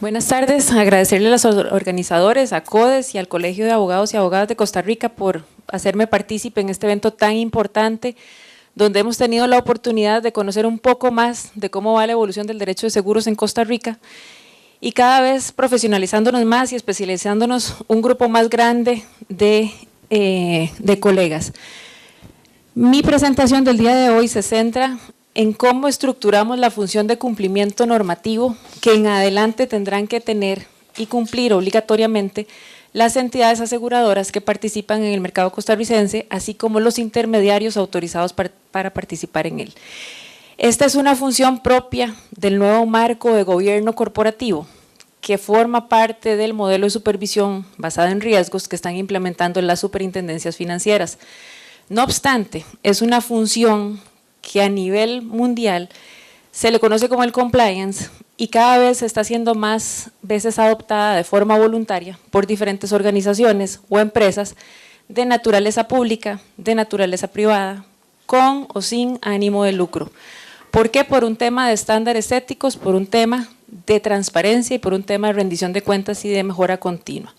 Buenas tardes, agradecerle a los organizadores, a CODES y al Colegio de Abogados y Abogadas de Costa Rica por hacerme partícipe en este evento tan importante, donde hemos tenido la oportunidad de conocer un poco más de cómo va la evolución del derecho de seguros en Costa Rica y cada vez profesionalizándonos más y especializándonos un grupo más grande de colegas. Mi presentación del día de hoy se centra en cómo estructuramos la función de cumplimiento normativo que en adelante tendrán que tener y cumplir obligatoriamente las entidades aseguradoras que participan en el mercado costarricense, así como los intermediarios autorizados para participar en él. Esta es una función propia del nuevo marco de gobierno corporativo que forma parte del modelo de supervisión basado en riesgos que están implementando las superintendencias financieras. No obstante, es una función que a nivel mundial se le conoce como el compliance y cada vez está siendo más veces adoptada de forma voluntaria por diferentes organizaciones o empresas de naturaleza pública, de naturaleza privada, con o sin ánimo de lucro. ¿Por qué? Por un tema de estándares éticos, por un tema de transparencia y por un tema de rendición de cuentas y de mejora continua.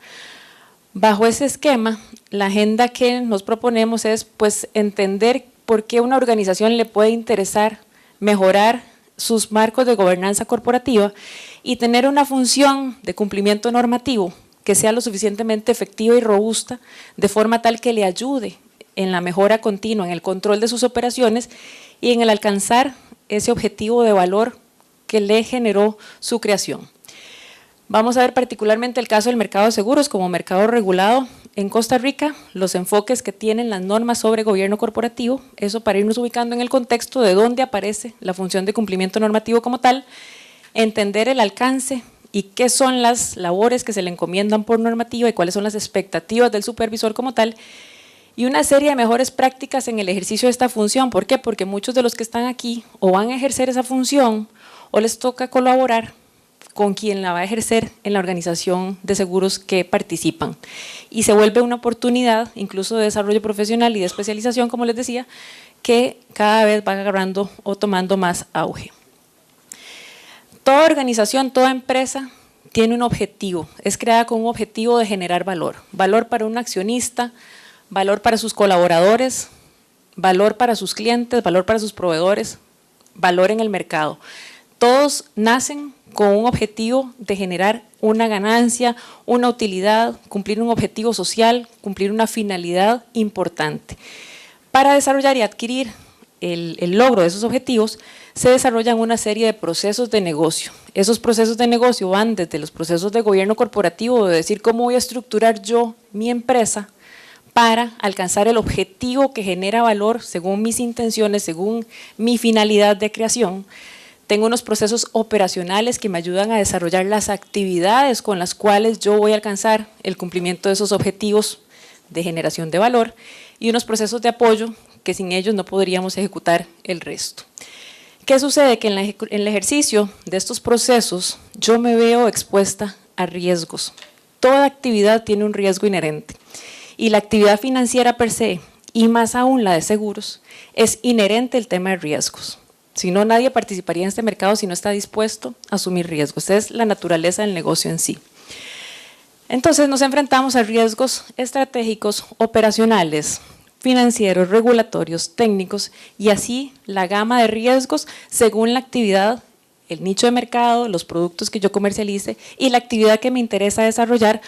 Bajo ese esquema, la agenda que nos proponemos es pues entender por qué una organización le puede interesar mejorar sus marcos de gobernanza corporativa y tener una función de cumplimiento normativo que sea lo suficientemente efectiva y robusta de forma tal que le ayude en la mejora continua, en el control de sus operaciones y en el alcanzar ese objetivo de valor que le generó su creación. Vamos a ver particularmente el caso del mercado de seguros como mercado regulado en Costa Rica, los enfoques que tienen las normas sobre gobierno corporativo, eso para irnos ubicando en el contexto de dónde aparece la función de cumplimiento normativo como tal, entender el alcance y qué son las labores que se le encomiendan por normativa y cuáles son las expectativas del supervisor como tal, y una serie de mejores prácticas en el ejercicio de esta función. ¿Por qué? Porque muchos de los que están aquí o van a ejercer esa función o les toca colaborar con quien la va a ejercer en la organización de seguros que participan. Y se vuelve una oportunidad, incluso de desarrollo profesional y de especialización, como les decía, que cada vez va agarrando o tomando más auge. Toda organización, toda empresa tiene un objetivo, es creada con un objetivo de generar valor. Valor para un accionista, valor para sus colaboradores, valor para sus clientes, valor para sus proveedores, valor en el mercado. Todos nacen con un objetivo de generar una ganancia, una utilidad, cumplir un objetivo social, cumplir una finalidad importante. Para desarrollar y adquirir el logro de esos objetivos, se desarrollan una serie de procesos de negocio. Esos procesos de negocio van desde los procesos de gobierno corporativo, de decir cómo voy a estructurar yo mi empresa para alcanzar el objetivo que genera valor según mis intenciones, según mi finalidad de creación. Tengo unos procesos operacionales que me ayudan a desarrollar las actividades con las cuales yo voy a alcanzar el cumplimiento de esos objetivos de generación de valor y unos procesos de apoyo que sin ellos no podríamos ejecutar el resto. ¿Qué sucede? Que en el ejercicio de estos procesos yo me veo expuesta a riesgos. Toda actividad tiene un riesgo inherente y la actividad financiera per se, y más aún la de seguros, es inherente el tema de riesgos. Si no, nadie participaría en este mercado si no está dispuesto a asumir riesgos. Esa es la naturaleza del negocio en sí. Entonces nos enfrentamos a riesgos estratégicos, operacionales, financieros, regulatorios, técnicos y así la gama de riesgos según la actividad, el nicho de mercado, los productos que yo comercialice y la actividad que me interesa desarrollar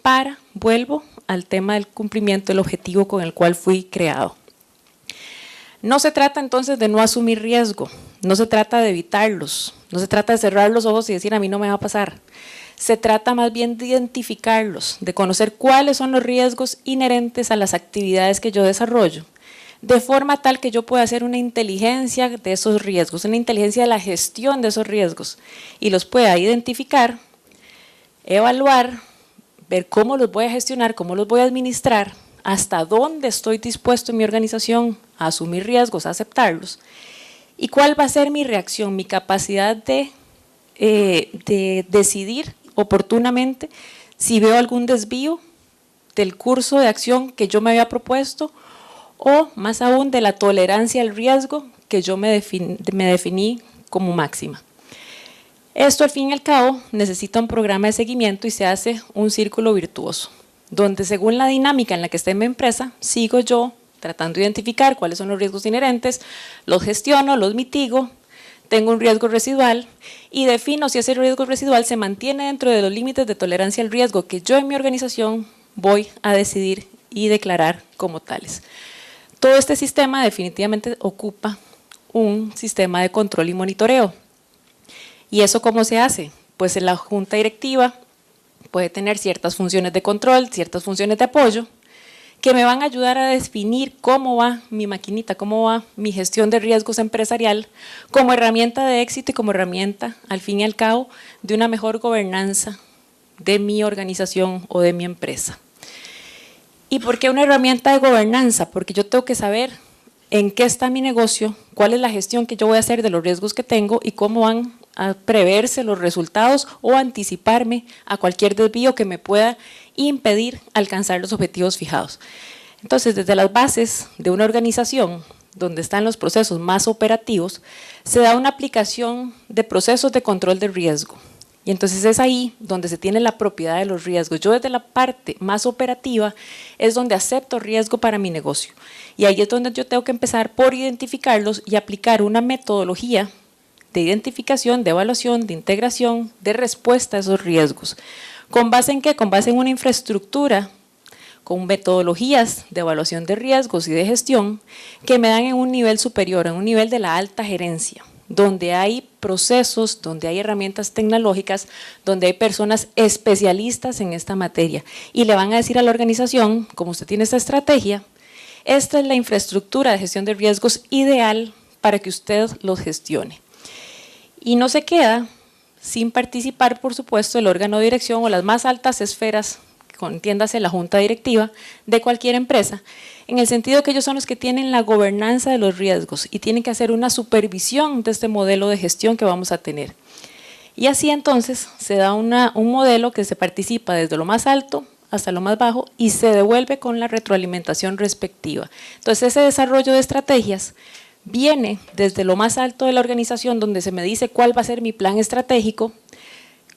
para, vuelvo al tema del cumplimiento del objetivo con el cual fui creado. No se trata entonces de no asumir riesgo, no se trata de evitarlos, no se trata de cerrar los ojos y decir a mí no me va a pasar. Se trata más bien de identificarlos, de conocer cuáles son los riesgos inherentes a las actividades que yo desarrollo, de forma tal que yo pueda hacer una inteligencia de esos riesgos, una inteligencia de la gestión de esos riesgos y los pueda identificar, evaluar, ver cómo los voy a gestionar, cómo los voy a administrar, hasta dónde estoy dispuesto en mi organización a asumir riesgos, a aceptarlos, y cuál va a ser mi reacción, mi capacidad de decidir oportunamente si veo algún desvío del curso de acción que yo me había propuesto o más aún de la tolerancia al riesgo que yo me definí como máxima. Esto al fin y al cabo necesita un programa de seguimiento y se hace un círculo virtuoso, donde según la dinámica en la que esté mi empresa, sigo yo tratando de identificar cuáles son los riesgos inherentes, los gestiono, los mitigo, tengo un riesgo residual y defino si ese riesgo residual se mantiene dentro de los límites de tolerancia al riesgo que yo en mi organización voy a decidir y declarar como tales. Todo este sistema definitivamente ocupa un sistema de control y monitoreo. ¿Y eso cómo se hace? Pues en la junta directiva puede tener ciertas funciones de control, ciertas funciones de apoyo, que me van a ayudar a definir cómo va mi maquinita, cómo va mi gestión de riesgos empresarial como herramienta de éxito y como herramienta, al fin y al cabo, de una mejor gobernanza de mi organización o de mi empresa. ¿Y por qué una herramienta de gobernanza? Porque yo tengo que saber en qué está mi negocio, cuál es la gestión que yo voy a hacer de los riesgos que tengo y cómo van a preverse los resultados o anticiparme a cualquier desvío que me pueda impedir alcanzar los objetivos fijados. Entonces, desde las bases de una organización, donde están los procesos más operativos, se da una aplicación de procesos de control de riesgo. Y entonces es ahí donde se tiene la propiedad de los riesgos. Yo desde la parte más operativa es donde acepto riesgo para mi negocio. Y ahí es donde yo tengo que empezar por identificarlos y aplicar una metodología de identificación, de evaluación, de integración, de respuesta a esos riesgos. ¿Con base en qué? Con base en una infraestructura, con metodologías de evaluación de riesgos y de gestión que me dan en un nivel superior, en un nivel de la alta gerencia, donde hay procesos, donde hay herramientas tecnológicas, donde hay personas especialistas en esta materia y le van a decir a la organización, como usted tiene esta estrategia, esta es la infraestructura de gestión de riesgos ideal para que usted los gestione. Y no se queda sin participar, por supuesto, el órgano de dirección o las más altas esferas, entiéndase la junta directiva de cualquier empresa, en el sentido que ellos son los que tienen la gobernanza de los riesgos y tienen que hacer una supervisión de este modelo de gestión que vamos a tener. Y así entonces se da un modelo que se participa desde lo más alto hasta lo más bajo y se devuelve con la retroalimentación respectiva. Entonces ese desarrollo de estrategias viene desde lo más alto de la organización, donde se me dice cuál va a ser mi plan estratégico,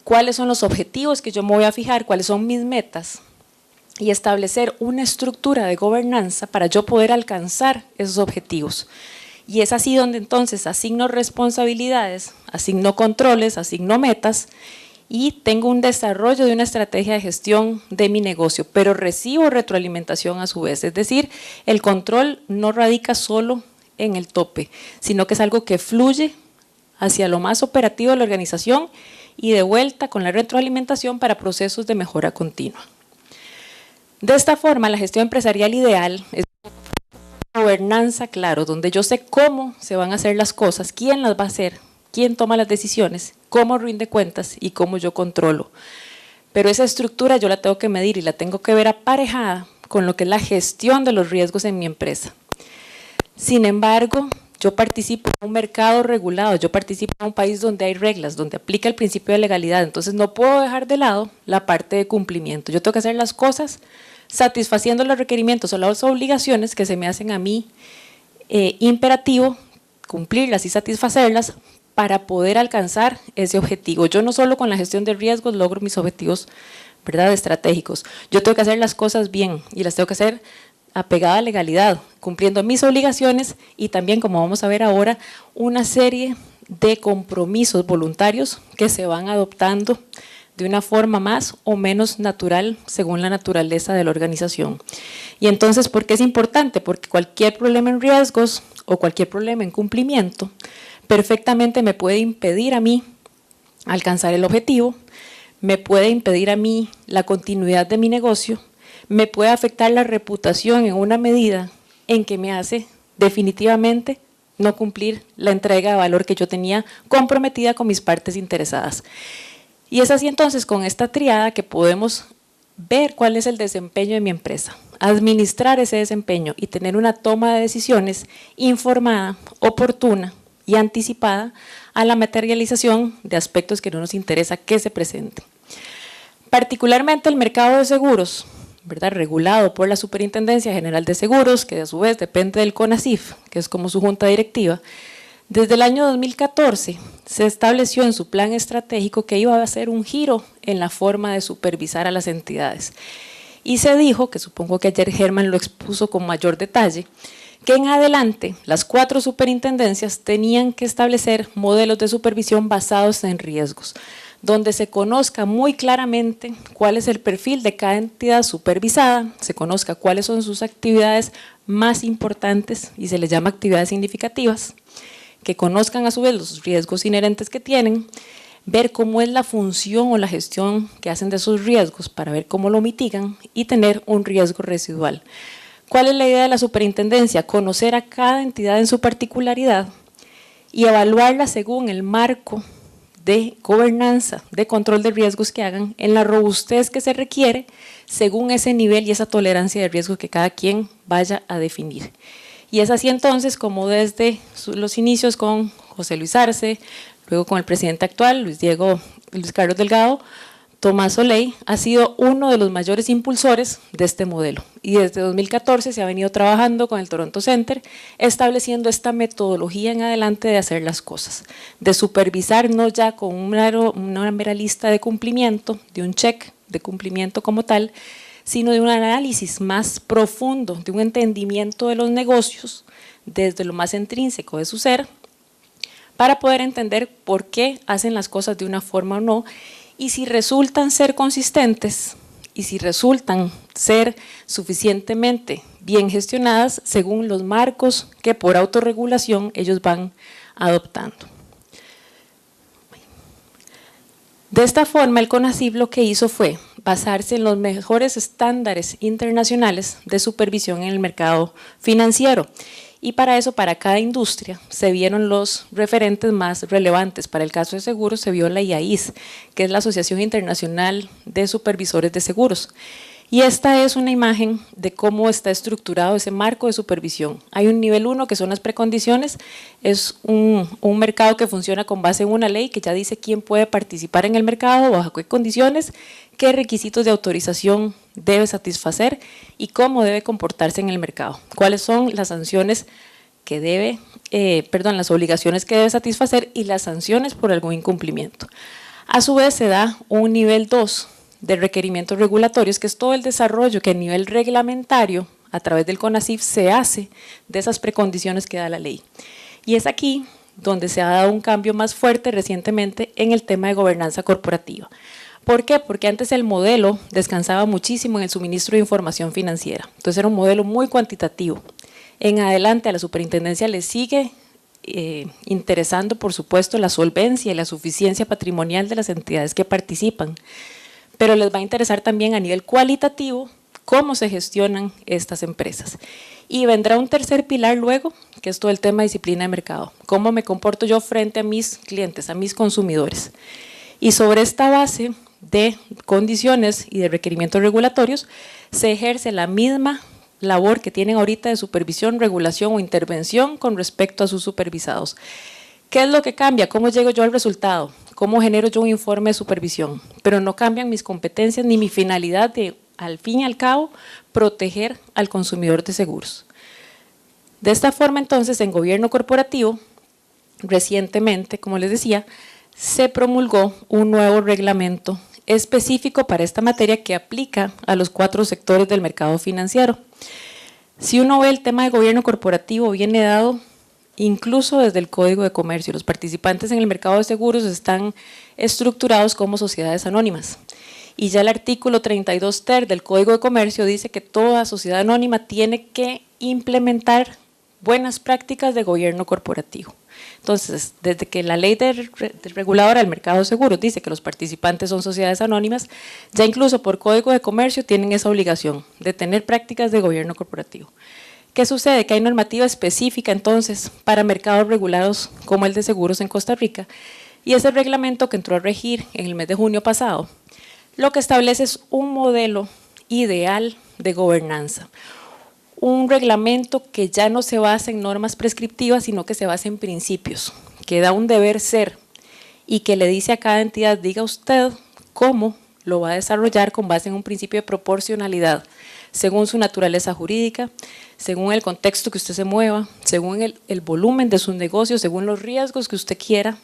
cuáles son los objetivos que yo me voy a fijar, cuáles son mis metas y establecer una estructura de gobernanza para yo poder alcanzar esos objetivos. Y es así donde entonces asigno responsabilidades, asigno controles, asigno metas y tengo un desarrollo de una estrategia de gestión de mi negocio, pero recibo retroalimentación a su vez. Es decir, el control no radica solo en el tope, sino que es algo que fluye hacia lo más operativo de la organización y de vuelta con la retroalimentación para procesos de mejora continua. De esta forma, la gestión empresarial ideal es una gobernanza, claro, donde yo sé cómo se van a hacer las cosas, quién las va a hacer, quién toma las decisiones, cómo rinde cuentas y cómo yo controlo. Pero esa estructura yo la tengo que medir y la tengo que ver aparejada con lo que es la gestión de los riesgos en mi empresa. Sin embargo, yo participo en un mercado regulado, yo participo en un país donde hay reglas, donde aplica el principio de legalidad, entonces no puedo dejar de lado la parte de cumplimiento. Yo tengo que hacer las cosas satisfaciendo los requerimientos o las obligaciones que se me hacen a mí imperativo, cumplirlas y satisfacerlas para poder alcanzar ese objetivo. Yo no solo con la gestión de riesgos logro mis objetivos, ¿verdad?, estratégicos. Yo tengo que hacer las cosas bien y las tengo que hacer apegada a legalidad, cumpliendo mis obligaciones y también, como vamos a ver ahora, una serie de compromisos voluntarios que se van adoptando de una forma más o menos natural según la naturaleza de la organización. Y entonces, ¿por qué es importante? Porque cualquier problema en riesgos o cualquier problema en cumplimiento perfectamente me puede impedir a mí alcanzar el objetivo, me puede impedir a mí la continuidad de mi negocio, me puede afectar la reputación en una medida en que me hace definitivamente no cumplir la entrega de valor que yo tenía comprometida con mis partes interesadas. Y es así entonces con esta triada que podemos ver cuál es el desempeño de mi empresa, administrar ese desempeño y tener una toma de decisiones informada, oportuna y anticipada a la materialización de aspectos que no nos interesa que se presenten. Particularmente el mercado de seguros, ¿verdad?, regulado por la Superintendencia General de Seguros, que a su vez depende del CONACYF, que es como su junta directiva, Desde el año 2014 se estableció en su plan estratégico que iba a hacer un giro en la forma de supervisar a las entidades. Y se dijo, que supongo que ayer Germán lo expuso con mayor detalle, que en adelante las 4 superintendencias tenían que establecer modelos de supervisión basados en riesgos, donde se conozca muy claramente cuál es el perfil de cada entidad supervisada, se conozca cuáles son sus actividades más importantes y se les llama actividades significativas, que conozcan a su vez los riesgos inherentes que tienen, ver cómo es la función o la gestión que hacen de esos riesgos para ver cómo lo mitigan y tener un riesgo residual. ¿Cuál es la idea de la superintendencia? Conocer a cada entidad en su particularidad y evaluarla según el marco de gobernanza, de control de riesgos que hagan, en la robustez que se requiere según ese nivel y esa tolerancia de riesgo que cada quien vaya a definir. Y es así entonces como desde los inicios con José Luis Arce, luego con el presidente actual, Luis Carlos Delgado, Tomás Soleil ha sido uno de los mayores impulsores de este modelo. Y desde 2014 se ha venido trabajando con el Toronto Center, estableciendo esta metodología en adelante de hacer las cosas, de supervisar no ya con una mera lista de cumplimiento, de un check de cumplimiento como tal, sino de un análisis más profundo, de un entendimiento de los negocios desde lo más intrínseco de su ser, para poder entender por qué hacen las cosas de una forma o no, y si resultan ser consistentes, y si resultan ser suficientemente bien gestionadas según los marcos que por autorregulación ellos van adoptando. De esta forma, el CONACYT lo que hizo fue basarse en los mejores estándares internacionales de supervisión en el mercado financiero. Y para eso, para cada industria, se vieron los referentes más relevantes. Para el caso de seguros, se vio la IAIS, que es la Asociación Internacional de Supervisores de Seguros. Y esta es una imagen de cómo está estructurado ese marco de supervisión. Hay un nivel 1 que son las precondiciones, es un mercado que funciona con base en una ley que ya dice quién puede participar en el mercado, bajo qué condiciones, qué requisitos de autorización debe satisfacer y cómo debe comportarse en el mercado. Cuáles son las sanciones que debe, las obligaciones que debe satisfacer y las sanciones por algún incumplimiento. A su vez se da un nivel 2 de requerimientos regulatorios, que es todo el desarrollo que a nivel reglamentario, a través del CONACYT, se hace de esas precondiciones que da la ley. Y es aquí donde se ha dado un cambio más fuerte recientemente en el tema de gobernanza corporativa. ¿Por qué? Porque antes el modelo descansaba muchísimo en el suministro de información financiera. Entonces era un modelo muy cuantitativo. En adelante a la superintendencia le sigue interesando, por supuesto, la solvencia y la suficiencia patrimonial de las entidades que participan, pero les va a interesar también a nivel cualitativo cómo se gestionan estas empresas. Y vendrá un tercer pilar luego, que es todo el tema de disciplina de mercado. Cómo me comporto yo frente a mis clientes, a mis consumidores. Y sobre esta base de condiciones y de requerimientos regulatorios, se ejerce la misma labor que tienen ahorita de supervisión, regulación o intervención con respecto a sus supervisados. ¿Qué es lo que cambia? ¿Cómo llego yo al resultado? ¿Cómo genero yo un informe de supervisión? Pero no cambian mis competencias ni mi finalidad de, al fin y al cabo, proteger al consumidor de seguros. De esta forma, entonces, en gobierno corporativo, recientemente, como les decía, se promulgó un nuevo reglamento específico para esta materia que aplica a los 4 sectores del mercado financiero. Si uno ve el tema de gobierno corporativo, viene dado incluso desde el Código de Comercio. Los participantes en el mercado de seguros están estructurados como sociedades anónimas. Y ya el artículo 32 ter del Código de Comercio dice que toda sociedad anónima tiene que implementar buenas prácticas de gobierno corporativo. Entonces, desde que la ley reguladora del mercado de seguros dice que los participantes son sociedades anónimas, ya incluso por Código de Comercio tienen esa obligación de tener prácticas de gobierno corporativo. ¿Qué sucede? Que hay normativa específica entonces para mercados regulados como el de seguros en Costa Rica, y ese reglamento que entró a regir en el mes de junio pasado, lo que establece es un modelo ideal de gobernanza, un reglamento que ya no se basa en normas prescriptivas, sino que se basa en principios, que da un deber ser y que le dice a cada entidad, diga usted cómo lo va a desarrollar con base en un principio de proporcionalidad. según su naturaleza jurídica, según el contexto que usted se mueva, según el volumen de sus negocios, según los riesgos que usted quiera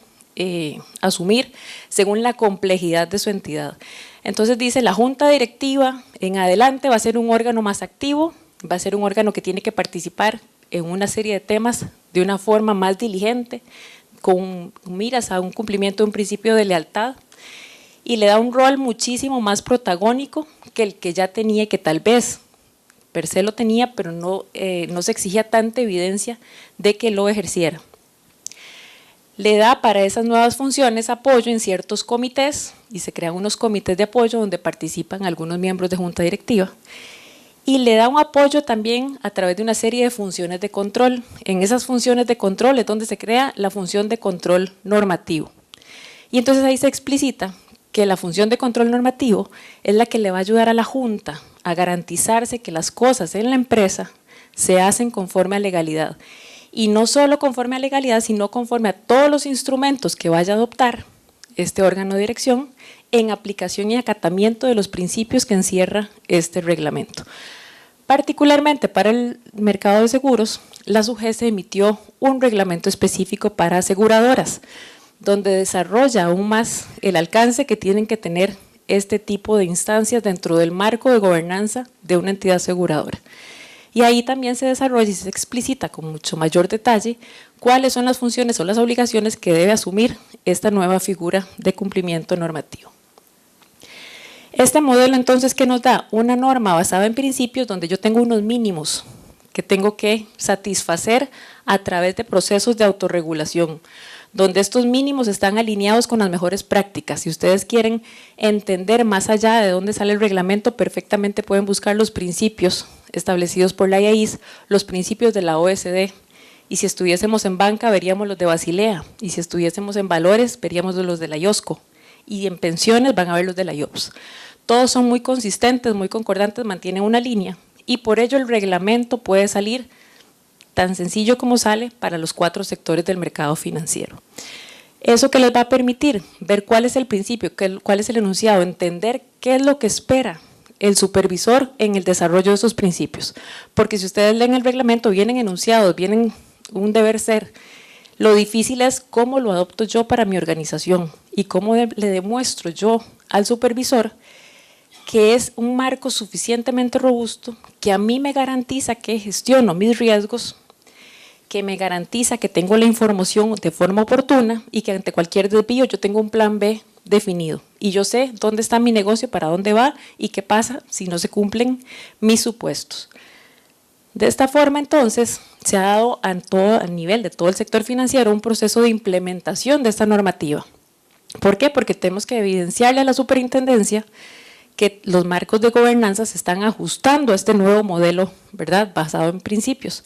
asumir, según la complejidad de su entidad. Entonces dice, la junta directiva en adelante va a ser un órgano más activo, va a ser un órgano que tiene que participar en una serie de temas de una forma más diligente, con miras a un cumplimiento de un principio de lealtad, y le da un rol muchísimo más protagónico que el que ya tenía y que tal vez per se lo tenía, pero no se exigía tanta evidencia de que lo ejerciera. Le da para esas nuevas funciones apoyo en ciertos comités y se crean unos comités de apoyo donde participan algunos miembros de junta directiva, y le da un apoyo también a través de una serie de funciones de control. En esas funciones de control es donde se crea la función de control normativo. Y entonces ahí se explicita que la función de control normativo es la que le va a ayudar a la Junta a garantizarse que las cosas en la empresa se hacen conforme a legalidad. Y no solo conforme a legalidad, sino conforme a todos los instrumentos que vaya a adoptar este órgano de dirección en aplicación y acatamiento de los principios que encierra este reglamento. Particularmente para el mercado de seguros, la SUGESE emitió un reglamento específico para aseguradoras, donde desarrolla aún más el alcance que tienen que tener este tipo de instancias dentro del marco de gobernanza de una entidad aseguradora. Y ahí también se desarrolla y se explicita con mucho mayor detalle cuáles son las funciones o las obligaciones que debe asumir esta nueva figura de cumplimiento normativo. Este modelo entonces que nos da una norma basada en principios donde yo tengo unos mínimos que tengo que satisfacer a través de procesos de autorregulación, donde estos mínimos están alineados con las mejores prácticas. Si ustedes quieren entender más allá de dónde sale el reglamento, perfectamente pueden buscar los principios establecidos por la IAIS, los principios de la OSD, y si estuviésemos en banca veríamos los de Basilea, y si estuviésemos en valores veríamos los de la IOSCO, y en pensiones van a ver los de la IOPS. Todos son muy consistentes, muy concordantes, mantienen una línea, y por ello el reglamento puede salir tan sencillo como sale para los 4 sectores del mercado financiero. ¿Eso que les va a permitir? Ver cuál es el principio, cuál es el enunciado, entender qué es lo que espera el supervisor en el desarrollo de esos principios. Porque si ustedes leen el reglamento, vienen enunciados, vienen un deber ser. Lo difícil es cómo lo adopto yo para mi organización y cómo le demuestro yo al supervisor que es un marco suficientemente robusto que a mí me garantiza que gestiono mis riesgos, que me garantiza que tengo la información de forma oportuna y que ante cualquier desvío yo tengo un plan B definido y yo sé dónde está mi negocio, para dónde va y qué pasa si no se cumplen mis supuestos. De esta forma entonces se ha dado a nivel de todo el sector financiero un proceso de implementación de esta normativa. ¿Por qué? Porque tenemos que evidenciarle a la superintendencia que los marcos de gobernanza se están ajustando a este nuevo modelo, ¿verdad?, basado en principios.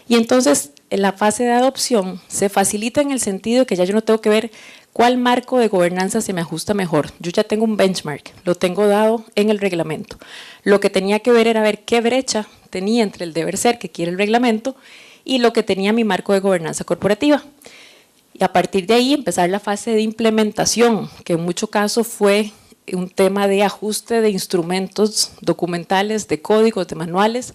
Y entonces en la fase de adopción se facilita en el sentido de que ya yo no tengo que ver cuál marco de gobernanza se me ajusta mejor. Yo ya tengo un benchmark, lo tengo dado en el reglamento. Lo que tenía que ver era ver qué brecha tenía entre el deber ser que quiere el reglamento y lo que tenía mi marco de gobernanza corporativa. Y a partir de ahí empezar la fase de implementación, que en mucho caso fue un tema de ajuste de instrumentos documentales, de códigos, de manuales.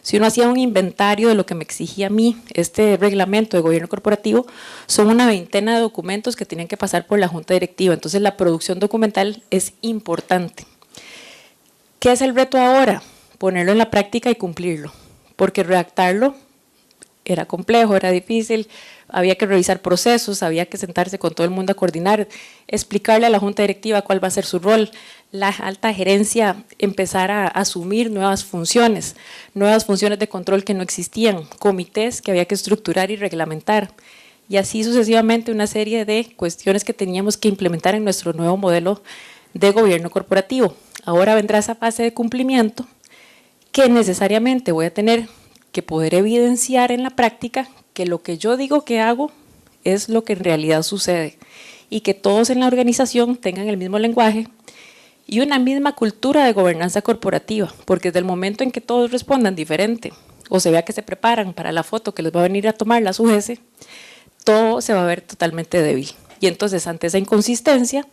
Si uno hacía un inventario de lo que me exigía a mí este reglamento de gobierno corporativo, son una veintena de documentos que tienen que pasar por la junta directiva. Entonces la producción documental es importante. ¿Qué es el reto ahora? Ponerlo en la práctica y cumplirlo, porque redactarlo era complejo, era difícil, había que revisar procesos, había que sentarse con todo el mundo a coordinar, explicarle a la junta directiva cuál va a ser su rol, la alta gerencia empezar a asumir nuevas funciones de control que no existían, comités que había que estructurar y reglamentar, y así sucesivamente una serie de cuestiones que teníamos que implementar en nuestro nuevo modelo de gobierno corporativo. Ahora vendrá esa fase de cumplimiento que necesariamente voy a tener que poder evidenciar en la práctica que lo que yo digo que hago es lo que en realidad sucede y que todos en la organización tengan el mismo lenguaje y una misma cultura de gobernanza corporativa, porque desde el momento en que todos respondan diferente o se vea que se preparan para la foto que les va a venir a tomar la SUGESE, todo se va a ver totalmente débil. Y entonces ante esa inconsistencia,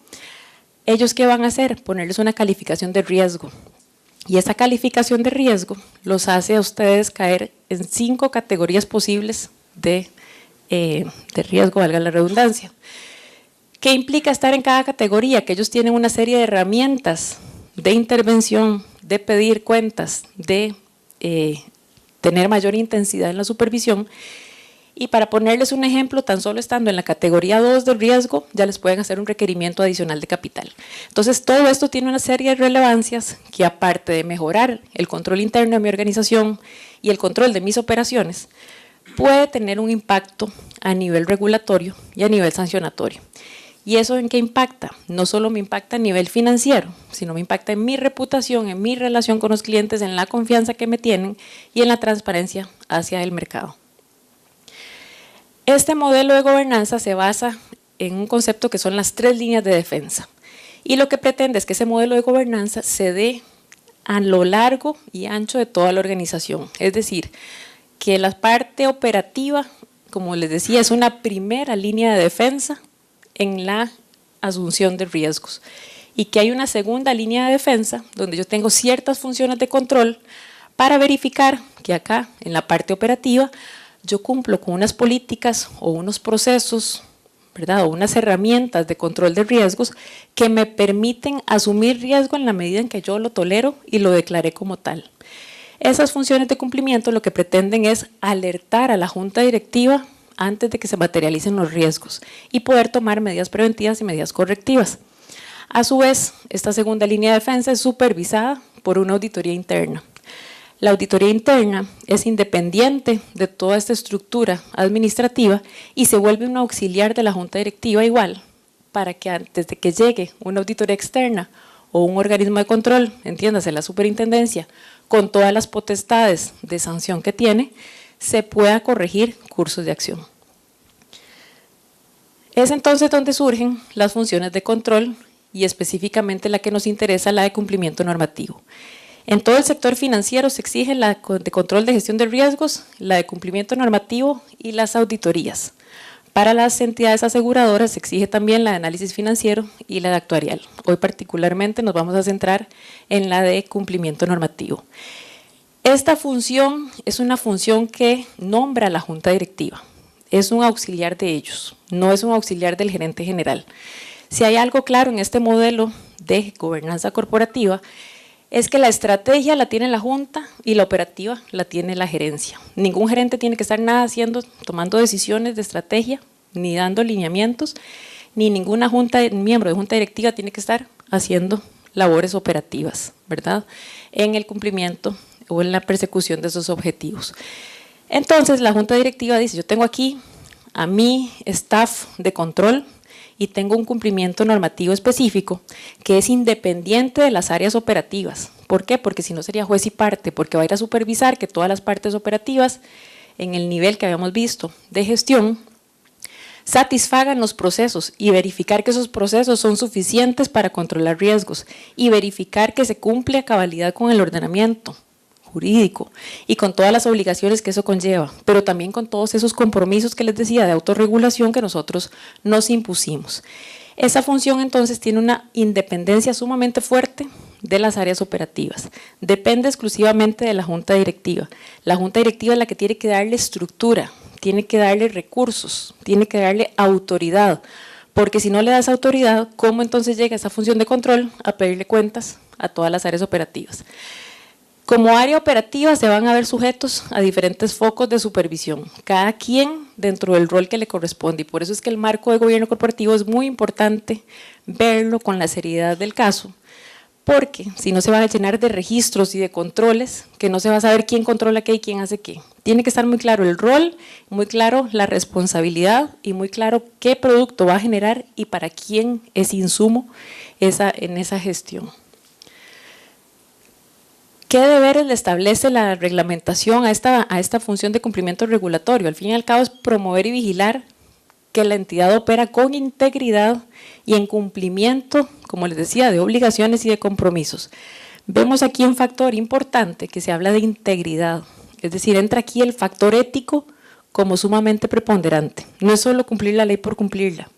¿ellos qué van a hacer? Ponerles una calificación de riesgo. Y esa calificación de riesgo los hace a ustedes caer en 5 categorías posibles de riesgo, valga la redundancia. ¿Qué implica estar en cada categoría? Que ellos tienen una serie de herramientas de intervención, de pedir cuentas, de tener mayor intensidad en la supervisión. Y para ponerles un ejemplo, tan solo estando en la categoría 2 del riesgo, ya les pueden hacer un requerimiento adicional de capital. Entonces, todo esto tiene una serie de relevancias que, aparte de mejorar el control interno de mi organización y el control de mis operaciones, puede tener un impacto a nivel regulatorio y a nivel sancionatorio. ¿Y eso en qué impacta? No solo me impacta a nivel financiero, sino me impacta en mi reputación, en mi relación con los clientes, en la confianza que me tienen y en la transparencia hacia el mercado. Este modelo de gobernanza se basa en un concepto que son las 3 líneas de defensa. Y lo que pretende es que ese modelo de gobernanza se dé a lo largo y ancho de toda la organización. Es decir, que la parte operativa, como les decía, es una primera línea de defensa en la asunción de riesgos. Y que hay una segunda línea de defensa donde yo tengo ciertas funciones de control para verificar que acá, en la parte operativa, yo cumplo con unas políticas o unos procesos, ¿verdad? O unas herramientas de control de riesgos que me permiten asumir riesgo en la medida en que yo lo tolero y lo declaré como tal. Esas funciones de cumplimiento lo que pretenden es alertar a la junta directiva antes de que se materialicen los riesgos y poder tomar medidas preventivas y medidas correctivas. A su vez, esta segunda línea de defensa es supervisada por una auditoría interna. La auditoría interna es independiente de toda esta estructura administrativa y se vuelve un auxiliar de la junta directiva igual, para que antes de que llegue una auditoría externa o un organismo de control, entiéndase la superintendencia, con todas las potestades de sanción que tiene, se pueda corregir cursos de acción. Es entonces donde surgen las funciones de control y específicamente la que nos interesa, la de cumplimiento normativo. En todo el sector financiero se exige la de control de gestión de riesgos, la de cumplimiento normativo y las auditorías. Para las entidades aseguradoras se exige también la de análisis financiero y la de actuarial. Hoy particularmente nos vamos a centrar en la de cumplimiento normativo. Esta función es una función que nombra a la junta directiva. Es un auxiliar de ellos, no es un auxiliar del gerente general. Si hay algo claro en este modelo de gobernanza corporativa, es que la estrategia la tiene la junta y la operativa la tiene la gerencia. Ningún gerente tiene que estar nada haciendo, tomando decisiones de estrategia, ni dando lineamientos, ni ninguna miembro de junta directiva tiene que estar haciendo labores operativas, ¿verdad? En el cumplimiento o en la persecución de esos objetivos. Entonces la junta directiva dice, yo tengo aquí a mi staff de control y tengo un cumplimiento normativo específico que es independiente de las áreas operativas. ¿Por qué? Porque si no sería juez y parte, porque va a ir a supervisar que todas las partes operativas, en el nivel que habíamos visto de gestión, satisfagan los procesos y verificar que esos procesos son suficientes para controlar riesgos y verificar que se cumple a cabalidad con el ordenamiento jurídico y con todas las obligaciones que eso conlleva, pero también con todos esos compromisos que les decía de autorregulación que nosotros nos impusimos. Esa función entonces tiene una independencia sumamente fuerte de las áreas operativas. Depende exclusivamente de la junta directiva. La junta directiva es la que tiene que darle estructura, tiene que darle recursos, tiene que darle autoridad, porque si no le das autoridad, ¿cómo entonces llega esa función de control a pedirle cuentas a todas las áreas operativas? Como área operativa se van a ver sujetos a diferentes focos de supervisión, cada quien dentro del rol que le corresponde, y por eso es que el marco de gobierno corporativo es muy importante verlo con la seriedad del caso, porque si no se van a llenar de registros y de controles, que no se va a saber quién controla qué y quién hace qué. Tiene que estar muy claro el rol, muy claro la responsabilidad y muy claro qué producto va a generar y para quién es insumo en esa gestión. ¿Qué deberes le establece la reglamentación a esta función de cumplimiento regulatorio? Al fin y al cabo es promover y vigilar que la entidad opera con integridad y en cumplimiento, como les decía, de obligaciones y de compromisos. Vemos aquí un factor importante que se habla de integridad, es decir, entra aquí el factor ético como sumamente preponderante. No es solo cumplir la ley por cumplirla,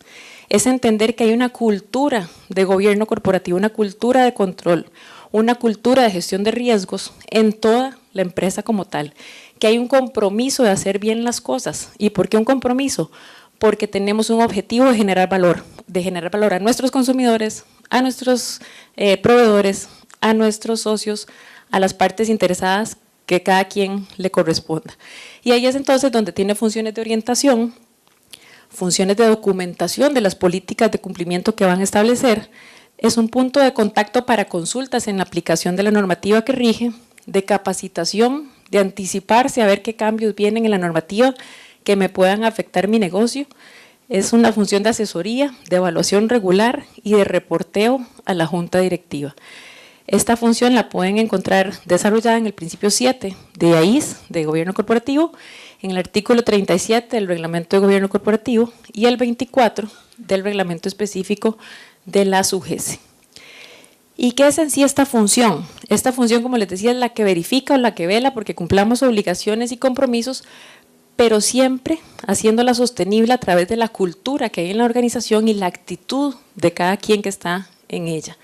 es entender que hay una cultura de gobierno corporativo, una cultura de control, una cultura de gestión de riesgos en toda la empresa como tal, que hay un compromiso de hacer bien las cosas. ¿Y por qué un compromiso? Porque tenemos un objetivo de generar valor a nuestros consumidores, a nuestros proveedores, a nuestros socios, a las partes interesadas que cada quien le corresponda. Y ahí es entonces donde tiene funciones de orientación, funciones de documentación de las políticas de cumplimiento que van a establecer, es un punto de contacto para consultas en la aplicación de la normativa que rige, de capacitación, de anticiparse a ver qué cambios vienen en la normativa que me puedan afectar mi negocio. Es una función de asesoría, de evaluación regular y de reporteo a la junta directiva. Esta función la pueden encontrar desarrollada en el principio 7 de AIS, de Gobierno Corporativo, en el artículo 37 del Reglamento de Gobierno Corporativo y el 24 del Reglamento Específico de la SUGESE. ¿Y qué es en sí esta función? Esta función, como les decía, es la que verifica o la que vela porque cumplamos obligaciones y compromisos, pero siempre haciéndola sostenible a través de la cultura que hay en la organización y la actitud de cada quien que está en ella.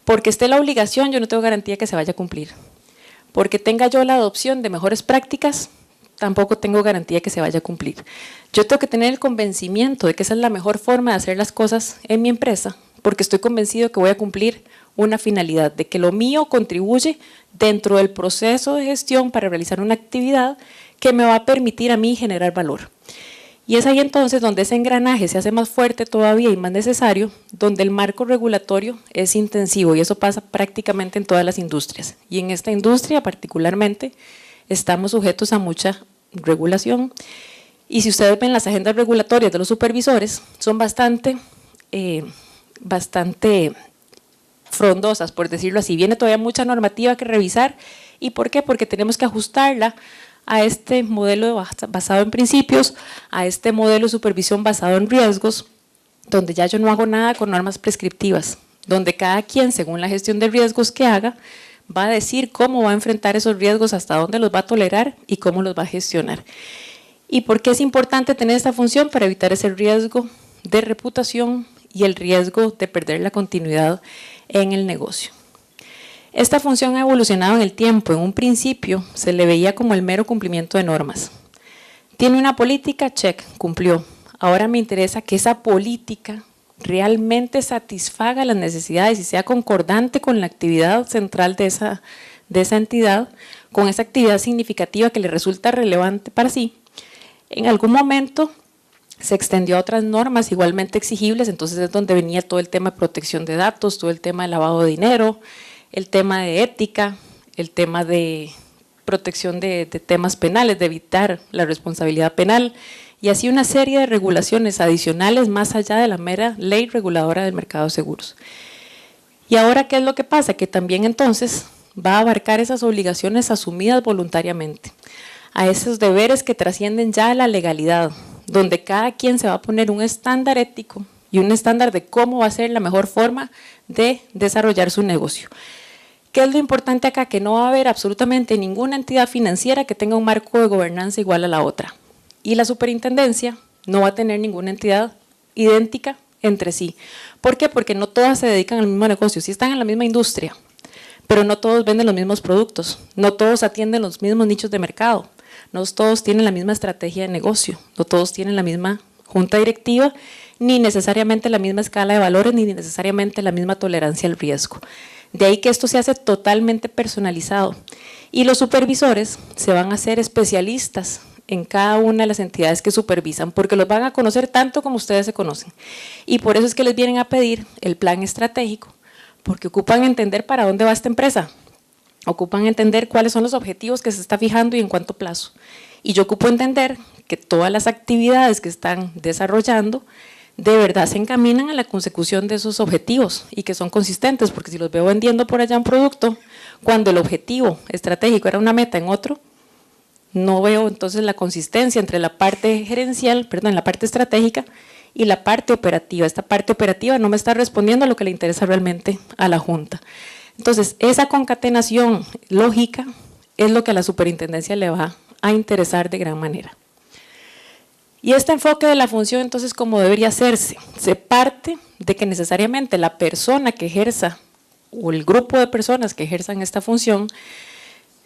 Porque esté la obligación, yo no tengo garantía que se vaya a cumplir. Porque tenga yo la adopción de mejores prácticas, tampoco tengo garantía que se vaya a cumplir. Yo tengo que tener el convencimiento de que esa es la mejor forma de hacer las cosas en mi empresa, porque estoy convencido que voy a cumplir una finalidad, de que lo mío contribuye dentro del proceso de gestión para realizar una actividad que me va a permitir a mí generar valor. Y es ahí entonces donde ese engranaje se hace más fuerte todavía y más necesario, donde el marco regulatorio es intensivo y eso pasa prácticamente en todas las industrias. Y en esta industria particularmente estamos sujetos a mucha regulación. Y si ustedes ven las agendas regulatorias de los supervisores, son bastante frondosas, por decirlo así. Viene todavía mucha normativa que revisar. ¿Y por qué? Porque tenemos que ajustarla a este modelo basado en principios, a este modelo de supervisión basado en riesgos, donde ya yo no hago nada con normas prescriptivas, donde cada quien, según la gestión de riesgos que haga, va a decir cómo va a enfrentar esos riesgos, hasta dónde los va a tolerar y cómo los va a gestionar. ¿Y por qué es importante tener esta función? Para evitar ese riesgo de reputación y el riesgo de perder la continuidad en el negocio. Esta función ha evolucionado en el tiempo. En un principio se le veía como el mero cumplimiento de normas. Tiene una política, check, cumplió. Ahora me interesa que esa política realmente satisfaga las necesidades y sea concordante con la actividad central de esa entidad, con esa actividad significativa que le resulta relevante para sí. En algún momento se extendió a otras normas igualmente exigibles, entonces es donde venía todo el tema de protección de datos, todo el tema de lavado de dinero, el tema de ética, el tema de protección de temas penales, de evitar la responsabilidad penal, y así una serie de regulaciones adicionales más allá de la mera ley reguladora del mercado de seguros. Y ahora, ¿qué es lo que pasa? Que también entonces va a abarcar esas obligaciones asumidas voluntariamente, a esos deberes que trascienden ya a la legalidad, donde cada quien se va a poner un estándar ético y un estándar de cómo va a ser la mejor forma de desarrollar su negocio. ¿Qué es lo importante acá? Que no va a haber absolutamente ninguna entidad financiera que tenga un marco de gobernanza igual a la otra. Y la superintendencia no va a tener ninguna entidad idéntica entre sí. ¿Por qué? Porque no todas se dedican al mismo negocio. Sí están en la misma industria, pero no todos venden los mismos productos, no todos atienden los mismos nichos de mercado, no todos tienen la misma estrategia de negocio, no todos tienen la misma junta directiva, ni necesariamente la misma escala de valores, ni necesariamente la misma tolerancia al riesgo. De ahí que esto se hace totalmente personalizado y los supervisores se van a hacer especialistas en cada una de las entidades que supervisan, porque los van a conocer tanto como ustedes se conocen. Y por eso es que les vienen a pedir el plan estratégico, porque ocupan entender para dónde va esta empresa, ocupan entender cuáles son los objetivos que se está fijando y en cuánto plazo. Y yo ocupo entender que todas las actividades que están desarrollando de verdad se encaminan a la consecución de esos objetivos y que son consistentes, porque si los veo vendiendo por allá un producto, cuando el objetivo estratégico era una meta en otro, no veo entonces la consistencia entre la parte gerencial, perdón, la parte estratégica y la parte operativa. Esta parte operativa no me está respondiendo a lo que le interesa realmente a la Junta. Entonces, esa concatenación lógica es lo que a la superintendencia le va a interesar de gran manera. Y este enfoque de la función, entonces, ¿cómo debería hacerse? Se parte de que necesariamente la persona que ejerza o el grupo de personas que ejerzan esta función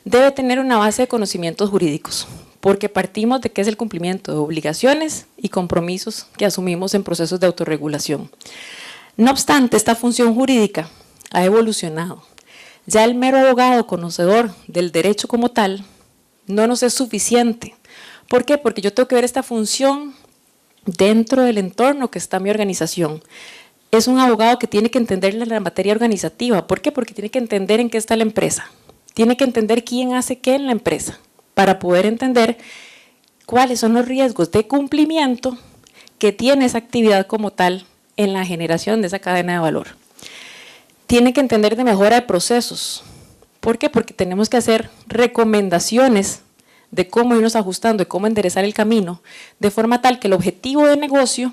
debe tener una base de conocimientos jurídicos, porque partimos de qué es el cumplimiento de obligaciones y compromisos que asumimos en procesos de autorregulación. No obstante, esta función jurídica ha evolucionado. Ya el mero abogado conocedor del derecho como tal no nos es suficiente. ¿Por qué? Porque yo tengo que ver esta función dentro del entorno que está mi organización. Es un abogado que tiene que entender la materia organizativa. ¿Por qué? Porque tiene que entender en qué está la empresa. Tiene que entender quién hace qué en la empresa para poder entender cuáles son los riesgos de cumplimiento que tiene esa actividad como tal en la generación de esa cadena de valor. Tiene que entender de mejora de procesos. ¿Por qué? Porque tenemos que hacer recomendaciones de cómo irnos ajustando, de cómo enderezar el camino, de forma tal que el objetivo de negocio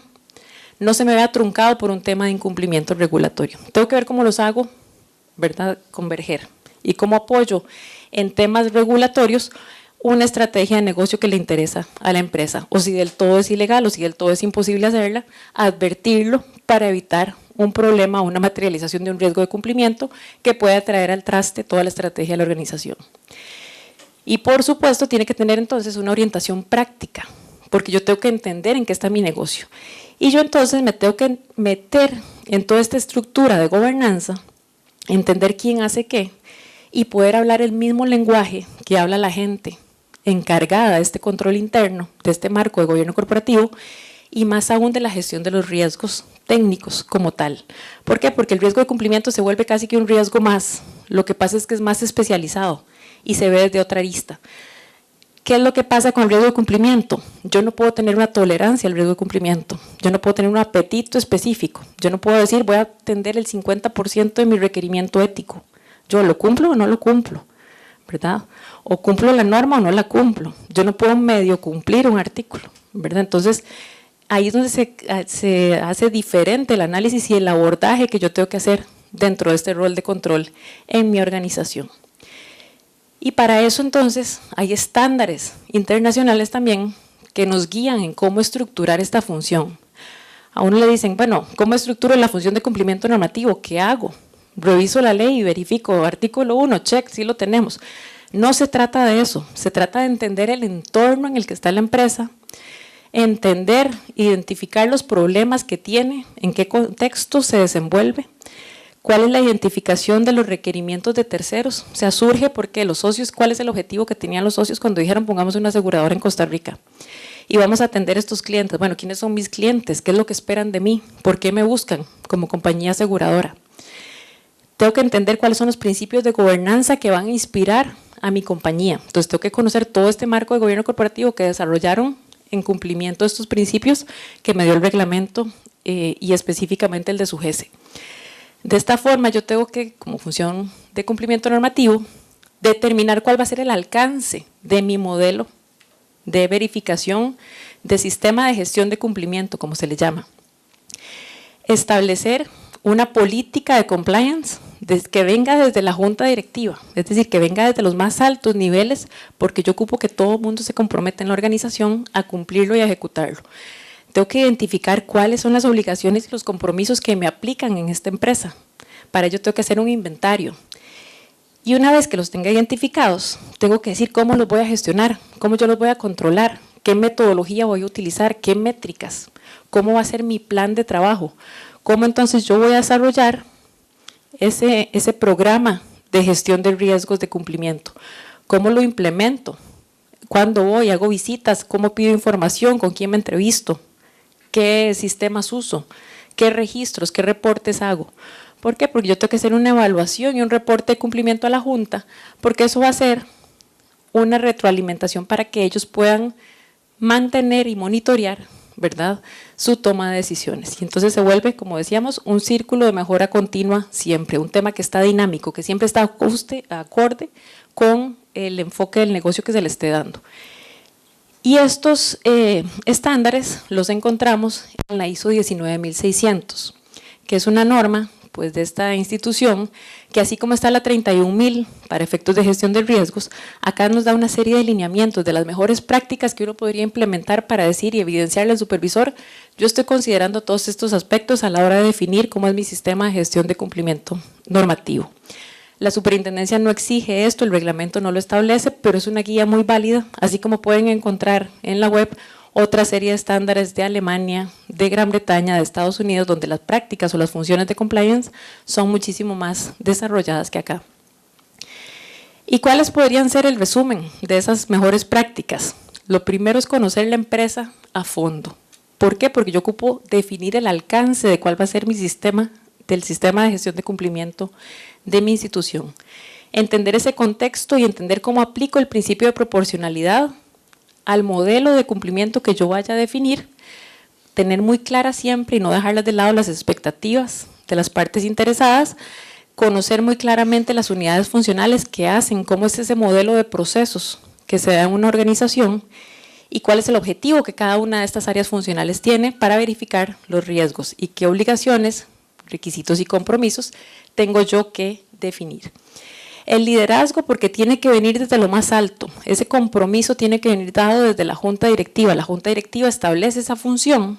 no se me vea truncado por un tema de incumplimiento regulatorio. Tengo que ver cómo los hago, ¿verdad?, converger y cómo apoyo en temas regulatorios una estrategia de negocio que le interesa a la empresa, o si del todo es ilegal o si del todo es imposible hacerla, advertirlo para evitar un problema o una materialización de un riesgo de cumplimiento que pueda traer al traste toda la estrategia de la organización. Y por supuesto tiene que tener entonces una orientación práctica, porque yo tengo que entender en qué está mi negocio. Y yo entonces me tengo que meter en toda esta estructura de gobernanza, entender quién hace qué y poder hablar el mismo lenguaje que habla la gente encargada de este control interno, de este marco de gobierno corporativo y más aún de la gestión de los riesgos técnicos como tal. ¿Por qué? Porque el riesgo de cumplimiento se vuelve casi que un riesgo más. Lo que pasa es que es más especializado y se ve desde otra arista. ¿Qué es lo que pasa con el riesgo de cumplimiento? Yo no puedo tener una tolerancia al riesgo de cumplimiento, yo no puedo tener un apetito específico, yo no puedo decir voy a atender el 50% de mi requerimiento ético, yo lo cumplo o no lo cumplo, ¿verdad? O cumplo la norma o no la cumplo, yo no puedo medio cumplir un artículo, ¿verdad? Entonces, ahí es donde se hace diferente el análisis y el abordaje que yo tengo que hacer dentro de este rol de control en mi organización. Y para eso entonces hay estándares internacionales también que nos guían en cómo estructurar esta función. A uno le dicen, bueno, ¿cómo estructuro la función de cumplimiento normativo? ¿Qué hago? Reviso la ley y verifico, artículo 1, check, sí lo tenemos. No se trata de eso, se trata de entender el entorno en el que está la empresa, entender, identificar los problemas que tiene, en qué contexto se desenvuelve, cuál es la identificación de los requerimientos de terceros, o sea, surge porque los socios, cuál es el objetivo que tenían los socios cuando dijeron pongamos una aseguradora en Costa Rica y vamos a atender a estos clientes. Bueno, ¿quiénes son mis clientes? ¿Qué es lo que esperan de mí? ¿Por qué me buscan como compañía aseguradora? Tengo que entender cuáles son los principios de gobernanza que van a inspirar a mi compañía. Entonces tengo que conocer todo este marco de gobierno corporativo que desarrollaron en cumplimiento de estos principios que me dio el reglamento y específicamente el de su SUGESE. De esta forma yo tengo que, como función de cumplimiento normativo, determinar cuál va a ser el alcance de mi modelo de verificación de sistema de gestión de cumplimiento, como se le llama. Establecer una política de compliance que venga desde la junta directiva, es decir, que venga desde los más altos niveles, porque yo ocupo que todo el mundo se comprometa en la organización a cumplirlo y a ejecutarlo. Tengo que identificar cuáles son las obligaciones y los compromisos que me aplican en esta empresa. Para ello tengo que hacer un inventario. Y una vez que los tenga identificados, tengo que decir cómo los voy a gestionar, cómo yo los voy a controlar, qué metodología voy a utilizar, qué métricas, cómo va a ser mi plan de trabajo, cómo entonces yo voy a desarrollar ese programa de gestión de riesgos de cumplimiento, cómo lo implemento, cuándo voy, hago visitas, cómo pido información, con quién me entrevisto, qué sistemas uso, qué registros, qué reportes hago. ¿Por qué? Porque yo tengo que hacer una evaluación y un reporte de cumplimiento a la Junta, porque eso va a ser una retroalimentación para que ellos puedan mantener y monitorear, ¿verdad?, su toma de decisiones. Y entonces se vuelve, como decíamos, un círculo de mejora continua siempre, un tema que está dinámico, que siempre está acorde con el enfoque del negocio que se le esté dando. Y estos estándares los encontramos en la ISO 19600, que es una norma pues, de esta institución, que así como está la 31.000 para efectos de gestión de riesgos, acá nos da una serie de lineamientos de las mejores prácticas que uno podría implementar para decir y evidenciarle al supervisor: yo estoy considerando todos estos aspectos a la hora de definir cómo es mi sistema de gestión de cumplimiento normativo. La superintendencia no exige esto, el reglamento no lo establece, pero es una guía muy válida, así como pueden encontrar en la web otra serie de estándares de Alemania, de Gran Bretaña, de Estados Unidos, donde las prácticas o las funciones de compliance son muchísimo más desarrolladas que acá. ¿Y cuáles podrían ser el resumen de esas mejores prácticas? Lo primero es conocer la empresa a fondo. ¿Por qué? Porque yo ocupo definir el alcance de cuál va a ser mi sistema, del sistema de gestión de cumplimiento de mi institución. Entender ese contexto y entender cómo aplico el principio de proporcionalidad al modelo de cumplimiento que yo vaya a definir, tener muy clara siempre y no dejarlas de lado las expectativas de las partes interesadas, conocer muy claramente las unidades funcionales que hacen, cómo es ese modelo de procesos que se da en una organización y cuál es el objetivo que cada una de estas áreas funcionales tiene para verificar los riesgos y qué obligaciones, requisitos y compromisos tengo yo que definir. El liderazgo, porque tiene que venir desde lo más alto, ese compromiso tiene que venir dado desde la junta directiva. La junta directiva establece esa función,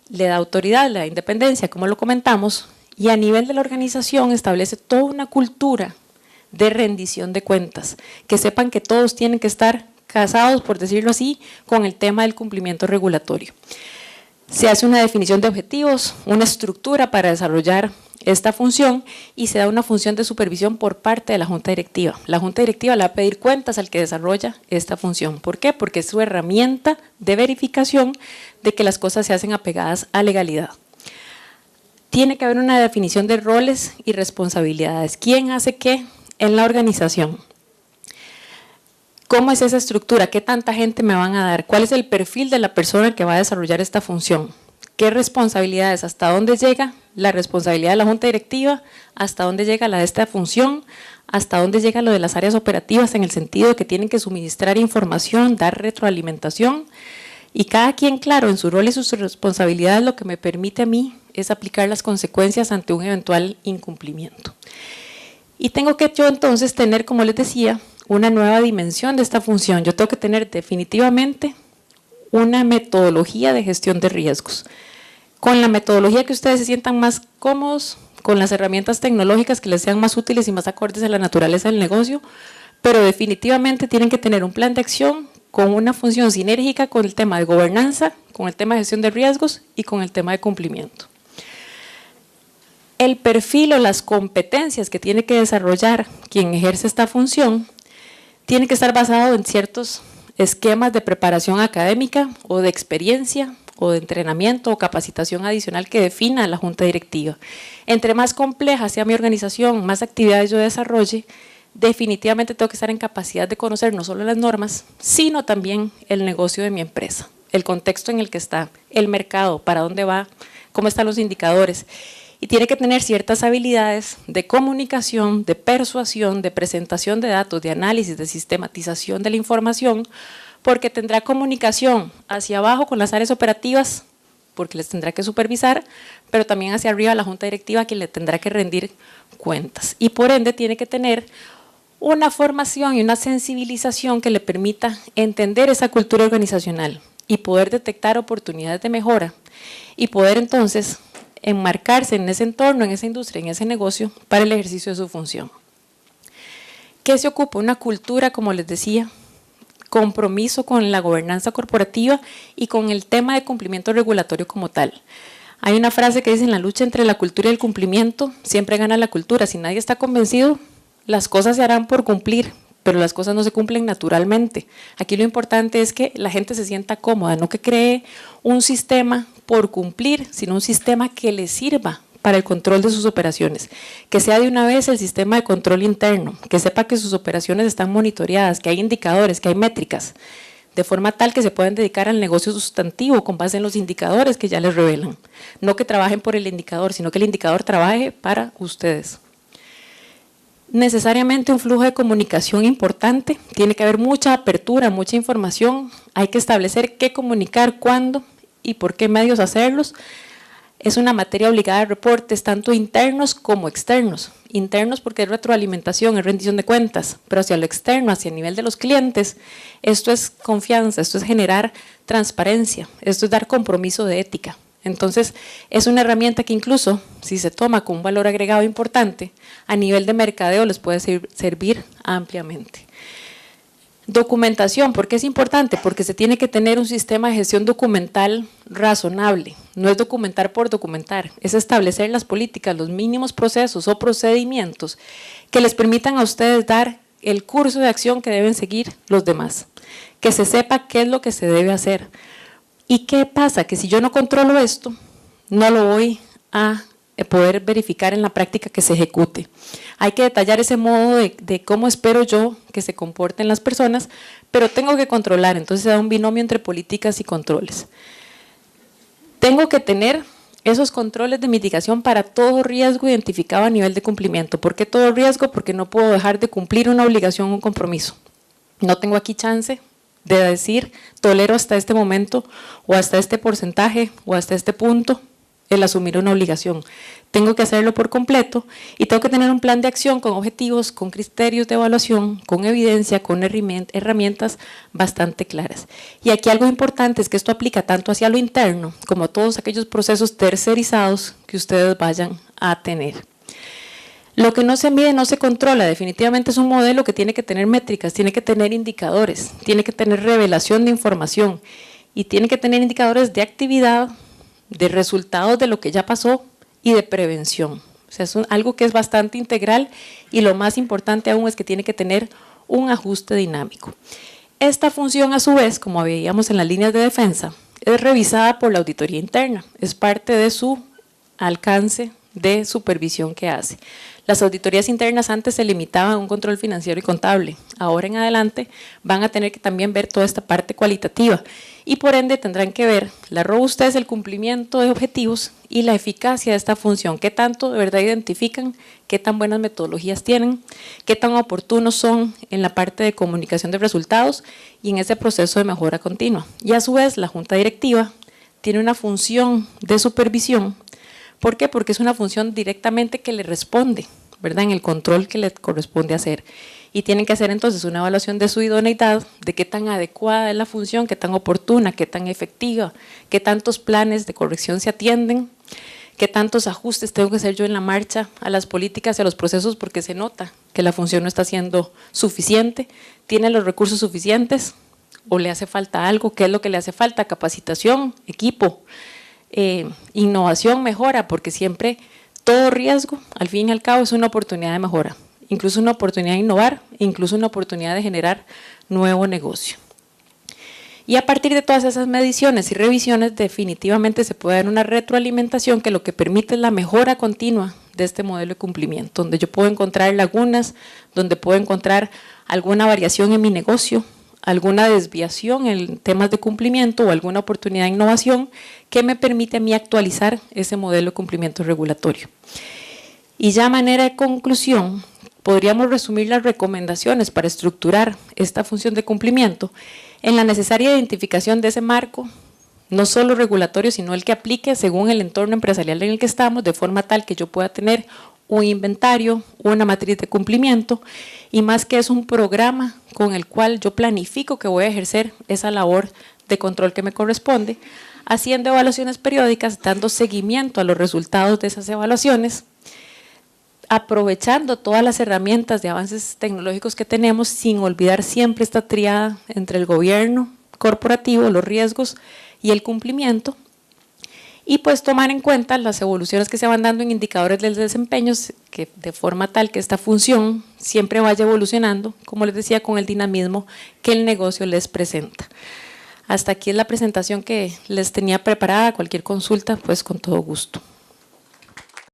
le da autoridad, le da independencia, como lo comentamos, y a nivel de la organización establece toda una cultura de rendición de cuentas, que sepan que todos tienen que estar casados, por decirlo así, con el tema del cumplimiento regulatorio. Se hace una definición de objetivos, una estructura para desarrollar esta función y se da una función de supervisión por parte de la junta directiva. La junta directiva le va a pedir cuentas al que desarrolla esta función. ¿Por qué? Porque es su herramienta de verificación de que las cosas se hacen apegadas a legalidad. Tiene que haber una definición de roles y responsabilidades. ¿Quién hace qué en la organización? ¿Cómo es esa estructura? ¿Qué tanta gente me van a dar? ¿Cuál es el perfil de la persona que va a desarrollar esta función? ¿Qué responsabilidades? ¿Hasta dónde llega la responsabilidad de la junta directiva? ¿Hasta dónde llega la de esta función? ¿Hasta dónde llega lo de las áreas operativas en el sentido de que tienen que suministrar información, dar retroalimentación? Y cada quien, claro, en su rol y sus responsabilidades, lo que me permite a mí es aplicar las consecuencias ante un eventual incumplimiento. Y tengo que yo entonces tener, como les decía, una nueva dimensión de esta función. Yo tengo que tener definitivamente una metodología de gestión de riesgos. Con la metodología que ustedes se sientan más cómodos, con las herramientas tecnológicas que les sean más útiles y más acordes a la naturaleza del negocio, pero definitivamente tienen que tener un plan de acción con una función sinérgica con el tema de gobernanza, con el tema de gestión de riesgos y con el tema de cumplimiento. El perfil o las competencias que tiene que desarrollar quien ejerce esta función tiene que estar basado en ciertos esquemas de preparación académica o de experiencia o de entrenamiento o capacitación adicional que defina la junta directiva. Entre más compleja sea mi organización, más actividades yo desarrolle, definitivamente tengo que estar en capacidad de conocer no solo las normas, sino también el negocio de mi empresa, el contexto en el que está, el mercado, para dónde va, cómo están los indicadores. Y tiene que tener ciertas habilidades de comunicación, de persuasión, de presentación de datos, de análisis, de sistematización de la información, porque tendrá comunicación hacia abajo con las áreas operativas, porque les tendrá que supervisar, pero también hacia arriba la junta directiva, quien le tendrá que rendir cuentas. Y por ende tiene que tener una formación y una sensibilización que le permita entender esa cultura organizacional y poder detectar oportunidades de mejora y poder entonces enmarcarse en ese entorno, en esa industria, en ese negocio para el ejercicio de su función. ¿Qué se ocupa? Una cultura, como les decía, compromiso con la gobernanza corporativa y con el tema de cumplimiento regulatorio como tal. Hay una frase que dice: en la lucha entre la cultura y el cumplimiento siempre gana la cultura. Si nadie está convencido, las cosas se harán por cumplir, pero las cosas no se cumplen naturalmente. Aquí lo importante es que la gente se sienta cómoda, no que cree un sistema por cumplir, sino un sistema que le sirva para el control de sus operaciones, que sea de una vez el sistema de control interno, que sepa que sus operaciones están monitoreadas, que hay indicadores, que hay métricas, de forma tal que se puedan dedicar al negocio sustantivo con base en los indicadores que ya les revelan. No que trabajen por el indicador, sino que el indicador trabaje para ustedes. Necesariamente un flujo de comunicación importante, tiene que haber mucha apertura, mucha información, hay que establecer qué comunicar, cuándo y por qué medios hacerlos. Es una materia obligada de reportes, tanto internos como externos. Internos porque es retroalimentación, es rendición de cuentas, pero hacia lo externo, hacia el nivel de los clientes, esto es confianza, esto es generar transparencia, esto es dar compromiso de ética. Entonces, es una herramienta que incluso, si se toma con un valor agregado importante, a nivel de mercadeo les puede servir ampliamente. Documentación, ¿por qué es importante? Porque se tiene que tener un sistema de gestión documental razonable. No es documentar por documentar, es establecer las políticas, los mínimos procesos o procedimientos que les permitan a ustedes dar el curso de acción que deben seguir los demás. Que se sepa qué es lo que se debe hacer. ¿Y qué pasa? Que si yo no controlo esto, no lo voy a poder verificar en la práctica que se ejecute. Hay que detallar ese modo de cómo espero yo que se comporten las personas, pero tengo que controlar, entonces se da un binomio entre políticas y controles. Tengo que tener esos controles de mitigación para todo riesgo identificado a nivel de cumplimiento. ¿Por qué todo riesgo? Porque no puedo dejar de cumplir una obligación o un compromiso. No tengo aquí chance de decir, tolero hasta este momento, o hasta este porcentaje, o hasta este punto, el asumir una obligación. Tengo que hacerlo por completo y tengo que tener un plan de acción con objetivos, con criterios de evaluación, con evidencia, con herramientas bastante claras. Y aquí algo importante es que esto aplica tanto hacia lo interno como a todos aquellos procesos tercerizados que ustedes vayan a tener. Lo que no se mide no se controla, definitivamente es un modelo que tiene que tener métricas, tiene que tener indicadores, tiene que tener revelación de información y tiene que tener indicadores de actividad, de resultados de lo que ya pasó y de prevención. O sea, es algo que es bastante integral y lo más importante aún es que tiene que tener un ajuste dinámico. Esta función a su vez, como veíamos en las líneas de defensa, es revisada por la auditoría interna, es parte de su alcance de supervisión que hace. Las auditorías internas antes se limitaban a un control financiero y contable, ahora en adelante van a tener que también ver toda esta parte cualitativa y por ende tendrán que ver la robustez, el cumplimiento de objetivos y la eficacia de esta función, qué tanto de verdad identifican, qué tan buenas metodologías tienen, qué tan oportunos son en la parte de comunicación de resultados y en ese proceso de mejora continua. Y a su vez la junta directiva tiene una función de supervisión. ¿Por qué? Porque es una función directamente que le responde, ¿verdad? En el control que le corresponde hacer. Y tienen que hacer entonces una evaluación de su idoneidad, de qué tan adecuada es la función, qué tan oportuna, qué tan efectiva, qué tantos planes de corrección se atienden, qué tantos ajustes tengo que hacer yo en la marcha a las políticas y a los procesos porque se nota que la función no está siendo suficiente, tiene los recursos suficientes o le hace falta algo, qué es lo que le hace falta, capacitación, equipo. Innovación, mejora, porque siempre todo riesgo, al fin y al cabo, es una oportunidad de mejora, incluso una oportunidad de innovar, incluso una oportunidad de generar nuevo negocio. Y a partir de todas esas mediciones y revisiones, definitivamente se puede dar una retroalimentación que lo que permite es la mejora continua de este modelo de cumplimiento, donde yo puedo encontrar lagunas, donde puedo encontrar alguna variación en mi negocio, alguna desviación en temas de cumplimiento o alguna oportunidad de innovación que me permite a mí actualizar ese modelo de cumplimiento regulatorio. Y ya a manera de conclusión, podríamos resumir las recomendaciones para estructurar esta función de cumplimiento en la necesaria identificación de ese marco, no solo regulatorio, sino el que aplique según el entorno empresarial en el que estamos, de forma tal que yo pueda tener un inventario, una matriz de cumplimiento y más que es un programa con el cual yo planifico que voy a ejercer esa labor de control que me corresponde, haciendo evaluaciones periódicas, dando seguimiento a los resultados de esas evaluaciones, aprovechando todas las herramientas de avances tecnológicos que tenemos sin olvidar siempre esta triada entre el gobierno corporativo, los riesgos y el cumplimiento. Y pues tomar en cuenta las evoluciones que se van dando en indicadores del desempeño, que de forma tal que esta función siempre vaya evolucionando, como les decía, con el dinamismo que el negocio les presenta. Hasta aquí es la presentación que les tenía preparada, cualquier consulta, pues con todo gusto.